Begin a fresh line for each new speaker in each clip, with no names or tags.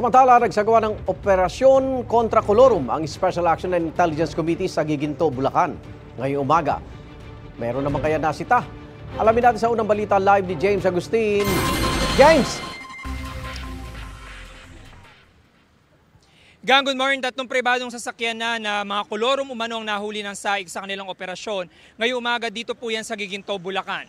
Samantala, nagsagawa ng operasyon kontra Colorum ang Special Action and Intelligence Committee sa Giginto, Bulacan. Ngayong umaga, meron naman kaya nasita. Alamin natin sa unang balita live ni James Agustin. James!
Gang, good morning. Tatlong pribadong sasakyan na mga Colorum umano ang nahuli ng SAIC sa kanilang operasyon. Ngayong umaga dito po yan sa Giginto, Bulacan.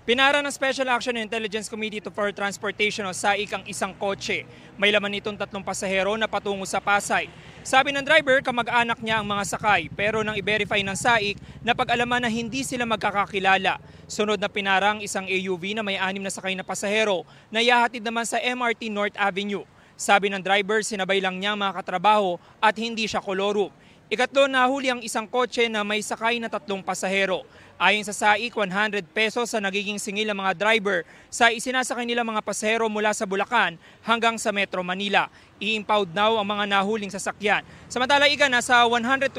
Pinara ng Special Action and Intelligence Committee for Transportation o SAIC ang isang kotse. May laman nitong 3 pasahero na patungo sa Pasay. Sabi ng driver, kamag-anak niya ang mga sakay, pero nang i-verify ng SAIC, napag-alaman na hindi sila magkakakilala. Sunod na pinara ang isang AUV na may 6 na sakay na pasahero na ihahatid naman sa MRT North Avenue. Sabi ng driver, sinabay lang niya ang mga katrabaho at hindi siya Colorum. Ikatlo, nahuli ang isang kotse na may sakay na 3 pasahero. Ayon sa SAIC, 100 pesos sa nagiging singil ng mga driver sa isinasakay nilang mga pasahero mula sa Bulacan hanggang sa Metro Manila. I-impound now ang mga nahuling sasakyan. Samantala, nasa 120,000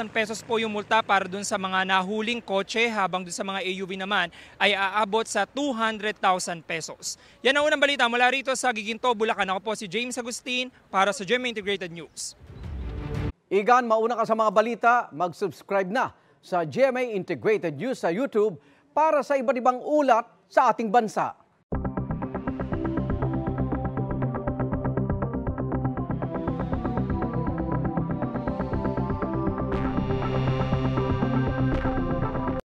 pesos po yung multa para dun sa mga nahuling kotse, habang dun sa mga AUV naman ay aabot sa 200,000 pesos. Yan ang unang balita mula rito sa Giginto, Bulacan. Ako po si James Agustin para sa GMA Integrated News.
Igan, mauna ka sa mga balita, mag-subscribe na sa GMA Integrated News sa YouTube para sa iba't ibang ulat sa ating bansa.